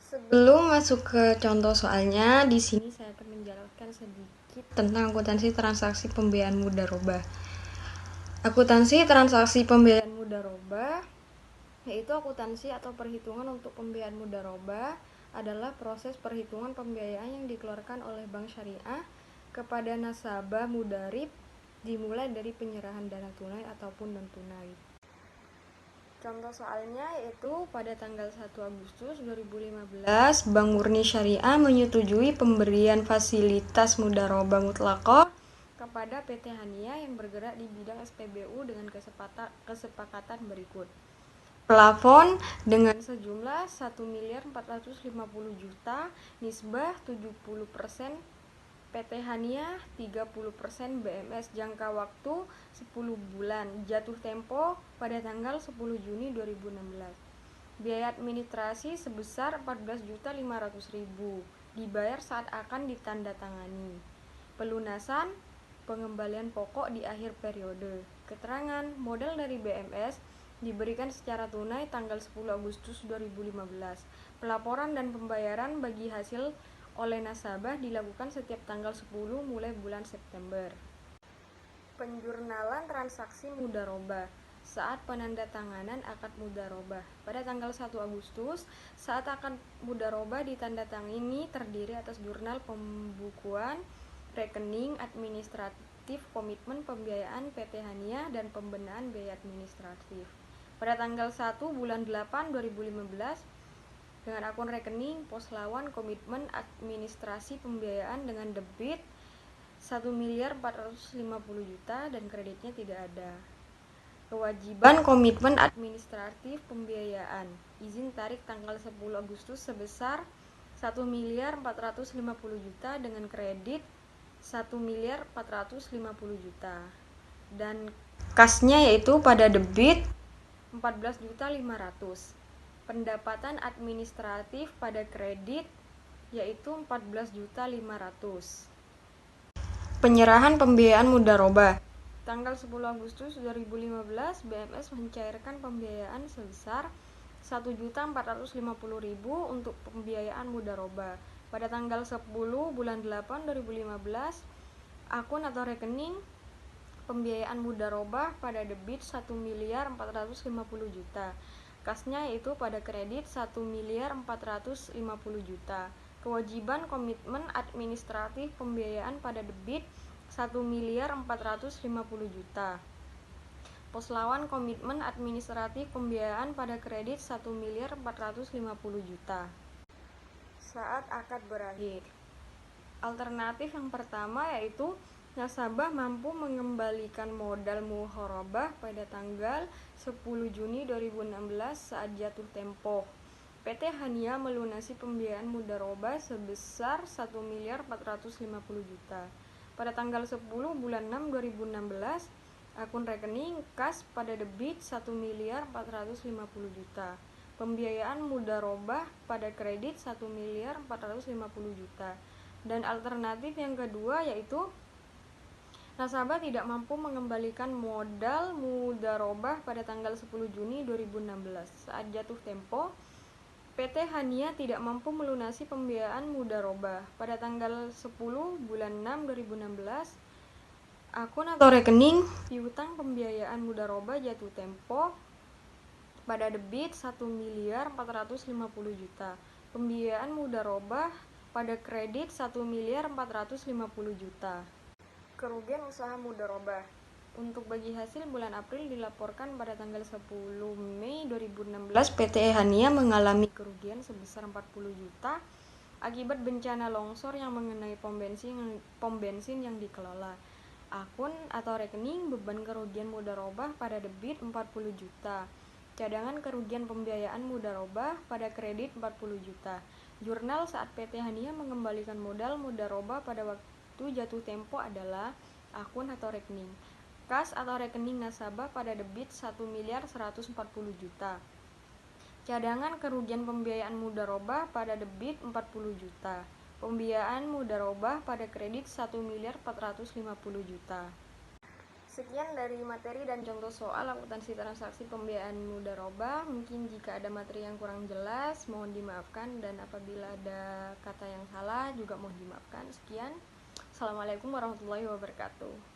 Sebelum masuk ke contoh soalnya, di sini saya akan menjelaskan sedikit tentang akuntansi transaksi pembiayaan mudharabah. Akuntansi transaksi pembiayaan mudharabah yaitu akuntansi atau perhitungan untuk pembiayaan mudharabah adalah proses perhitungan pembiayaan yang dikeluarkan oleh bank syariah kepada nasabah mudharib dimulai dari penyerahan dana tunai ataupun non tunai. Contoh soalnya yaitu pada tanggal 1 Agustus 2015, Bank Murni Syariah menyetujui pemberian fasilitas mudharabah mutlaqah kepada PT Hania yang bergerak di bidang SPBU dengan kesepakatan berikut. Plafon dengan sejumlah 1.450.000.000, nisbah 70%, PT Hania 30%, BMS, jangka waktu 10 bulan, jatuh tempo pada tanggal 10 Juni 2016. Biaya administrasi sebesar 14.500.000 dibayar saat akan ditandatangani. Pelunasan pengembalian pokok di akhir periode. Keterangan modal dari BMS diberikan secara tunai tanggal 10 Agustus 2015. Pelaporan dan pembayaran bagi hasil oleh nasabah dilakukan setiap tanggal 10 mulai bulan September. Penjurnalan transaksi mudharabah saat penandatanganan akad mudharabah. Pada tanggal 1 Agustus, saat akad mudharabah ditandatangani terdiri atas jurnal pembukuan, rekening administratif, komitmen pembiayaan PT Hania, dan pembenahan biaya administratif. Pada tanggal 1 bulan 8 2015, dengan akun rekening, pos lawan, komitmen administrasi pembiayaan dengan debit 1.450.000.000 dan kreditnya tidak ada. Kewajiban komitmen administratif pembiayaan, izin tarik tanggal 10 Agustus sebesar 1.450.000.000 dengan kredit 1.450.000.000 dan kasnya yaitu pada debit 14.500.000. Pendapatan administratif pada kredit yaitu 14.500.000. Penyerahan pembiayaan mudharabah. Tanggal 10 Agustus 2015, BMS mencairkan pembiayaan sebesar 1.450.000 untuk pembiayaan mudharabah. Pada tanggal 10 bulan 8 2015, akun atau rekening pembiayaan mudharabah pada debit 1.450.000.000. Kasnya yaitu pada kredit 1.450.000.000. Kewajiban komitmen administratif pembiayaan pada debit 1.450.000.000. Pos lawan komitmen administratif pembiayaan pada kredit 1.450.000.000. Saat akad berakhir. Alternatif yang pertama yaitu nasabah mampu mengembalikan modal mudharabah pada tanggal 10 Juni 2016 saat jatuh tempo. PT Hania melunasi pembiayaan mudharabah sebesar 1.450.000.000. Pada tanggal 10 bulan 6 2016, akun rekening kas pada debit 1.450.000.000. Pembiayaan mudharabah pada kredit 1.450.000.000. Dan alternatif yang kedua yaitu nasabah tidak mampu mengembalikan modal mudharabah pada tanggal 10 Juni 2016 saat jatuh tempo. PT Hania tidak mampu melunasi pembiayaan mudharabah pada tanggal 10 bulan 6 2016. Akun atau rekening piutang pembiayaan mudharabah jatuh tempo pada debit 1.450.000.000. Pembiayaan mudharabah pada kredit 1.450.000.000. Kerugian usaha mudharabah. Untuk bagi hasil bulan April dilaporkan pada tanggal 10 Mei 2016, PT Hania mengalami kerugian sebesar 40 juta akibat bencana longsor yang mengenai pom bensin yang dikelola. Akun atau rekening beban kerugian mudharabah pada debit 40 juta. Cadangan kerugian pembiayaan mudharabah pada kredit 40 juta. Jurnal saat PT Hania mengembalikan modal mudharabah pada waktu jatuh tempo adalah akun atau rekening kas atau rekening nasabah pada debit 1.140.000.000. Cadangan kerugian pembiayaan mudharabah pada debit 40 juta. Pembiayaan mudharabah pada kredit 1.450.000.000. Sekian dari materi dan contoh soal akuntansi transaksi pembiayaan mudharabah. Mungkin jika ada materi yang kurang jelas, mohon dimaafkan, dan apabila ada kata yang salah juga mohon dimaafkan. Sekian. Assalamualaikum warahmatullahi wabarakatuh.